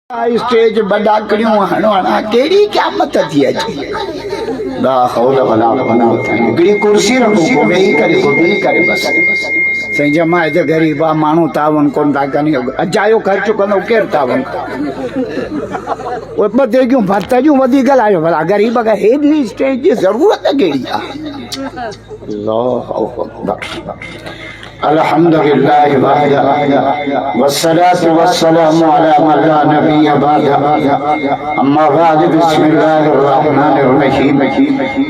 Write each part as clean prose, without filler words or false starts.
Stage बड़ा करियूं हणवाना केड़ी क़यामत थी अचे ला हौल वला कुव्वत हिकड़ी कुर्सी रखो वेही करे गोदी करे बस सही जमा है गरीबा मानू तावन कोन ता कनी अजायो खर्च कंदो केर तावन ओ बदे क्यों भरता जो वदी गलायो भला गरीब का हेडी स्टेज की जरूरत केड़ी आ अल्लाहु अकबर अल्हम्दुलिल्लाह वस्सलातु वस्सलामु अला मन ला नबिय्य बअद अम्मा बाद बिस्मिल्लाहिर रहमानिर रहीम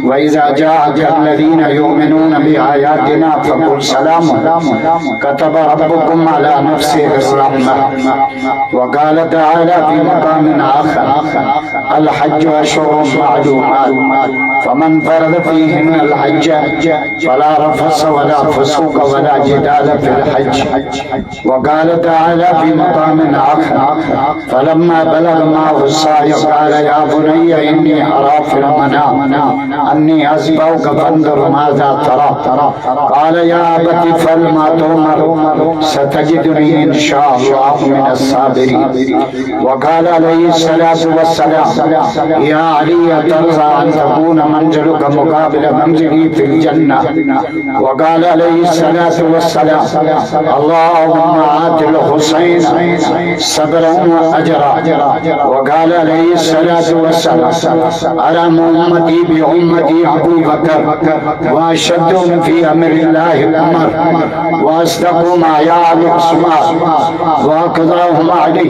व इज़ा जाअकल्लज़ीना युमिनूना बिआयातिना फकुल सलाम कतब रब्बुकुम अला नफ्सिहिर रहमह व क़ाल तआला फी मक़ामिन आखर अल हज्जु अशहुरुम मअलूमात फमन फरद फीहिन्ना अल हज्ज फला रफस वला फसूक वला जिदाल फिल हज्ज वक़ाल तआला फी मक़ामिन आखर फलम्मा बलग माहु अस्साय क़ाल या बुनय्य इन्नी अरा फिल मनाम अन्नी अज़बहुका फंज़ुर माज़ा तरा क़ाल या अबति फअल मा तु'मर सतजिदुनी इंशाअल्लाहु मिनस साबिरीन वक़ाल अलैहिस्सलातु वस्सलाम या अली अतर्ज़ा अन तकून मंज़िलुका मुक़ाबिल मंज़िली फिल जन्नह वक़ाल अलैहिस्सलातु वस्सलाम अल्लाहुम्मा आतिल हुसैन सब्रन व अजरा वक़ाल अलैहिस्सलातु वस्सलाम अरम उम्मती बि उम्मती अबू बकर व अशद्दुहुम फी अम्रिल्लाहि उमर व अस्दक़ुहुम आयाल उस्मान व अक़दाहुम अली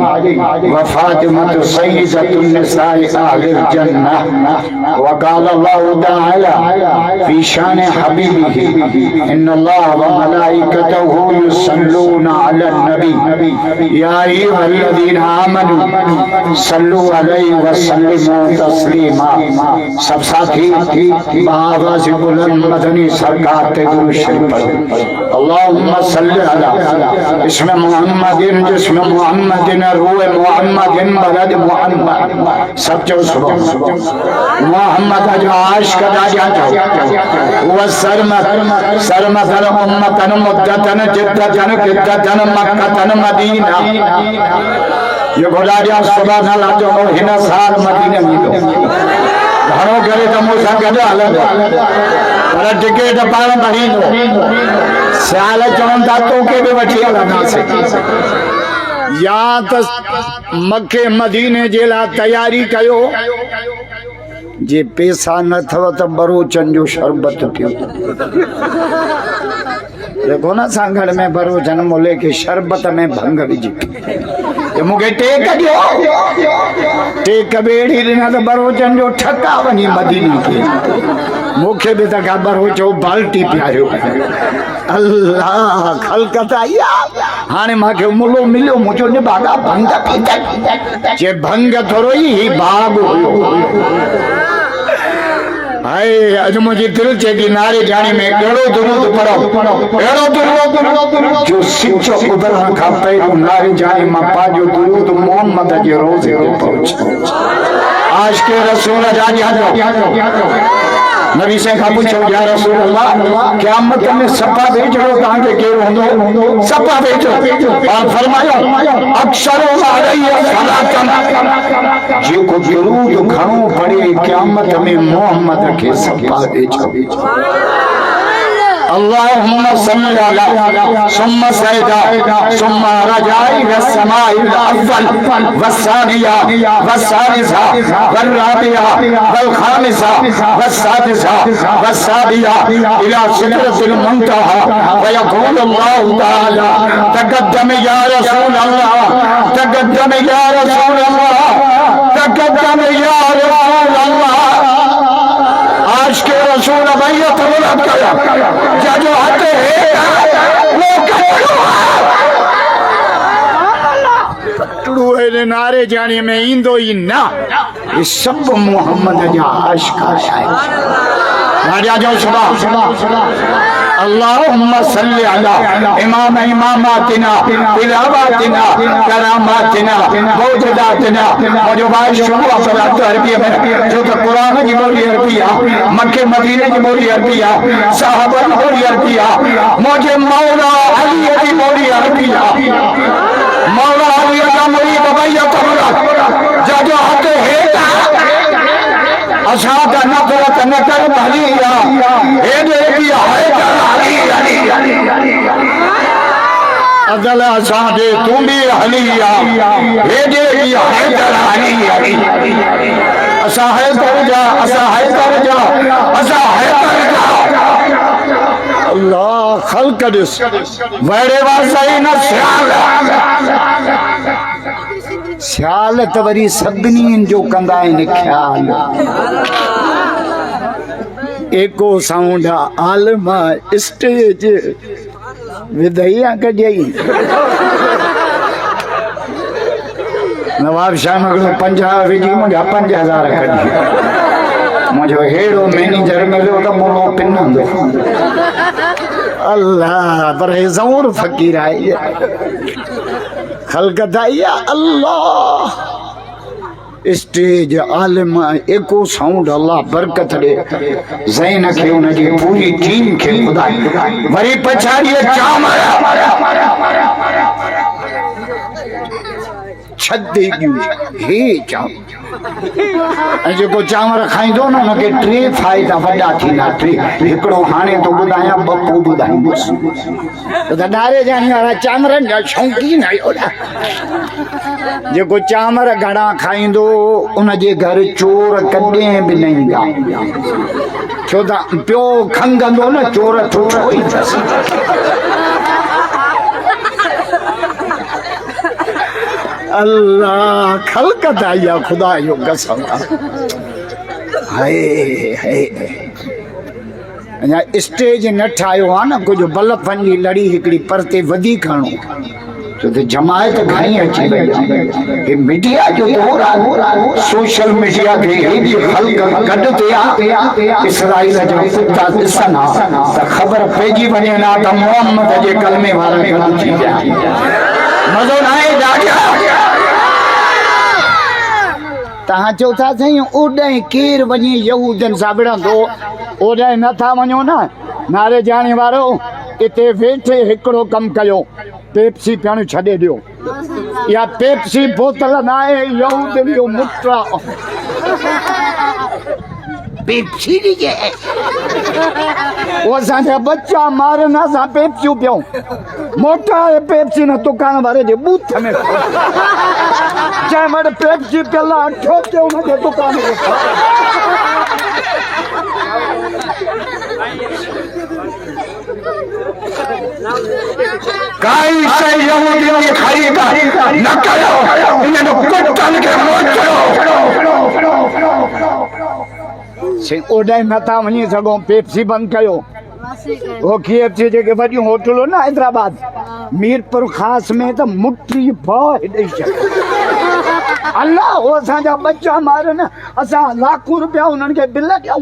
व फातिमतु सय्यिदतुन निसाइ अहलिल जन्नह वक़ाल अल्लाहु तआला फी शान हबीबिही इन्नल्लाह व मलाइकतहु युसल्लूना अलन नबी या अय्युहल्लज़ीना आमनू सल्लु अलैहि व सल्लिमू तस्लीमा। सब साथी आवाज़ बुलंद मदनी सरकार पे दुरूद शरीफ पढ़ो। अल्लाहुम्मा सल्लि अला इसमें मुहम्मदिन जिसमें मुहम्मदिन रूह मुहम्मदिन बलद मुहम्मद सब जो सुबह मुहम्मद जो आशिक राजा जो वो सरमत उम्मतन मुद्दतन जिद्दतन किद्दतन मक्कतन मदीना ये गुलारिया सुबह न लाजो हिन साल मदीने में घणो करे त मूंसां गॾु हलंदो पर टिकेट पाण भरींदो साल चवनि था तोखे बि वठी हलंदासीं या त मके मदीने जे लाइ तयारी कयो जे पैसा न अथव त बरोचन जो शरबत पियो देखो ना सांगड़ में बरोचन मोले के शरबत में भंग विझी मूंखे टेक ॾियो टेक ॿेड़ी ॾिना त बरोचन जो ठका वञी मदीने खे मूंखे बि त ख़बर हो चो बाल्टी पियारियो अल्लाह खलकत आई हाणे मूंखे मुलो मिलियो मुंहिंजो निभागा भंग पीता जे भंग थोरो ई बाग हुयो हाय अज मुझे दिल चेगी नारे जाने में एड़ो दुरूद पढ़ो एड़ो दुरूद जो सिचो उधर खा पहिरो नारे जाने में पाजो दुरूद मोहम्मद जे रोज़े ते पहुंच आज के रसूल जानी नबी से का पूछो या रसूल अल्लाह क़यामत में सपा भेजो तां के केर होंदो सपा भेजो और फरमायो अक्सरो अलैहि सलातन जो को दुरूद घणो पढ़े क़यामत में मोहम्मद के सपा भेजो अल्लाहुम्मा सल्लि अला सुम्मा सैदा सुम्मा रजाई वस्समाइल अव्वल वस्सानिया वस्सालिसा वर्राबिया वल्खामिसा वस्सादिसा वस्साबिया इला सिदरतिल मुंतहा व यक़ूलु अल्लाहु तआला तक़द्दम या रसूल अल्लाह तक़द्दम या रसूल अल्लाह तक़द्दम या रसूल अल्लाह आज के रसूल भैया तबरक कया जो आते हैं वो करो नारे जाने में इंदो ही ना ये सब मोहम्मद जा आशिक है राजा जो सुबह अल्लाहुम्मा सल्लि अला इमाम इमामातिना तिलावातिना करामातिना मौजदातिना मौजूबात शुरू पर अरबिया में जो तो कुरान की बोली अरबिया मक्के मदीने की बोली अरबिया साहबा की बोली अरबिया मुझे मौला अली की बोली अरबिया मौला अली का मुरीद भैया तबरक असा का नफरत न कर भलिया हे देवी है अदल असा दे तू भी हलिया हे देवी है असा है कर जा असा है कर जा असा है कर जा अल्लाह खल्क दिस वड़े वासई न ख्याल त वरी सभिनी जो कंदा आहिनि ख्याल एको साउंड आलमा स्टेज विधैया कढियई नवाब शाह मगलो 50 विझी मुंहिंजा 5000 कढी मुंहिंजो हेड़ो मैनेजर मिलियो त मुलो पिनंदो अल्लाह पर हे ज़रूर फकीर आहे खलकत आई अल्लाह स्टेज आलिम एको साउंड अल्लाह बरकत दे ज़ैन खे उन जी पूरी टीम खे खुदा वरी पछाड़ी छदे हे चाम जेको चांवर खाईंदो न उनखे 3 फ़ाइदा वॾा थींदा 3 हिकिड़ो हाणे तो ॿुधायां बपू ॿुधाईंदुसि त डारे जाणी वारा चांवरनि जा शौक़ीन आहियो जेको चांवर घणा खाईंदो उनजे घर चोर कॾहिं बि न ईंदा छो त पियो खंगंदो न चोर थोरो ई अल्लाह खलकत आई आहे खुदा जो कसम हाय हाय अञा स्टेज न ठाहियो आहे न कुझु बल्बनि जी लड़ी हिकिड़ी परते वधीक हणो छो त जमायत घणी अची वई आहे मीडिया जो दौर आहे सोशल मीडिया खे हेॾी ख़ल्क़ गॾु थिया इसराइल जा कुता ॾिसनि हा त ख़बर पइजी वञे हा त मोहम्मद जे कलमे वारा गॾु थी विया मज़ो न आहे ॾाढा तव्हां चओ था साईं ओॾांहुं केरु वञी यहूदनि सां विढ़ंदो ओॾांहुं नथा वञो न नारे जाणे वारो हिते वेठे हिकिड़ो कमु कयो पेप्सी पियणु छॾे ॾियो या पेप्सी बोतल न आहे यहूदनि जो मुट पेप्सी ॾिजे वो असांजा बच्चा मारनि असां पेप्सियूं पियूं मोटा पेप्सी न दुकान वारे जे बूथ में जंहिं वटि पेप्सी पियल आहे ठोके हुनजे दुकान काई शइ यहूदियुनि जी ख़रीद न कयो इन्हनि कुतनि खे मोकिलियो ओॾांहुं नथा वञी सघूं पेप्सी बंदि कयो वो KFC जेके वॾियूं होटलूं न हैदराबाद मीरपुर ख़ासि में त मुठी भाउ ॾेई छॾ अल्लाह हो असांजा बच्चा मारनि असां लाखूं रुपया उन्हनि खे बिल ॾियूं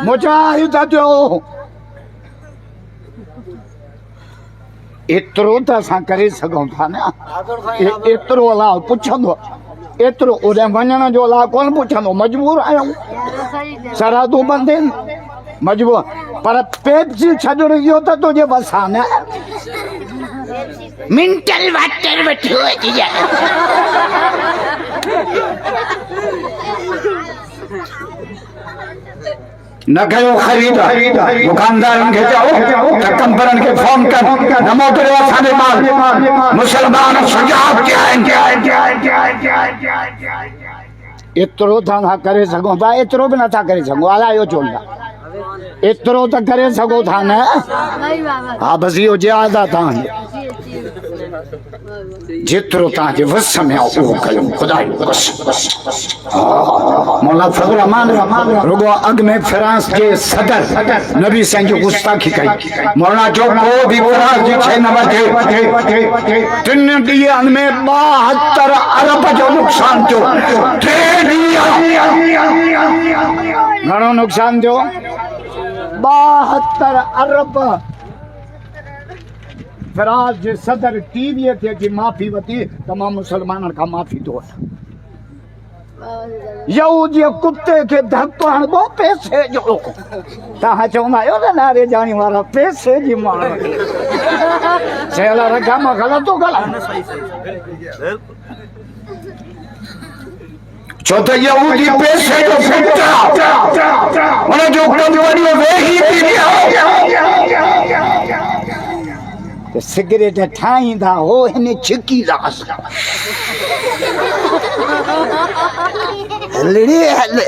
मुजाहिद जो एतिरो त असां करे सघूं था न एतिरो अलाह पुछंदो एतिरो ओॾांहुं वञण जो अलाह कोन पुछंदो मजबूर आहियूं सरहदूं बंदि आहिनि मजबूर पर पेप्सी छॾण इहो त तुंहिंजे बसां न मिंटल वाटर वठो अची न कयो ख़रीद दुकानदारनि खे चओ त कंपनियुनि खे फोन कर न मोकिलियो असांजे माल मुसलमान सुजाब कया आहिनि एतिरो था न करे सघूं था एतिरो बि नथा करे सघूं अलायो चवंदा एतिरो त करे सघो था न हा बसि इहो जिहाद आहे तव्हांजो जेतिरो तव्हांजे वस में आहे उहो कयो ख़ुदा मौला फज़ल रहमान रुगो अॻ में फ्रांस जे सदर नबी साईं जो गुस्ताखी कई मौलाना जो को बि फ्रांस जी शइ न वठे 3 ॾींहंनि में 72 अरब जो नुक़सान थियो 3 ॾींहं घणो नुक़सान थियो 72 अरब फ्रांस जे सदर टीवीअ ते अची माफ़ी वरिती त मां मुसलमाननि खां माफ़ी थो वठां यहूद जे कुते खे धक हणबो पैसे जो तव्हां चवंदा आहियो न नारे जाणी वारा पैसे जी माण्हू चयल रखा मां ग़लति थो ॻाल्हायां छो तो यहूदी पैसे जो फुटा उन जो कंपनी वेही थी तो सिगरेट ठाहींदा हो हिन छिकी दास हलड़े हल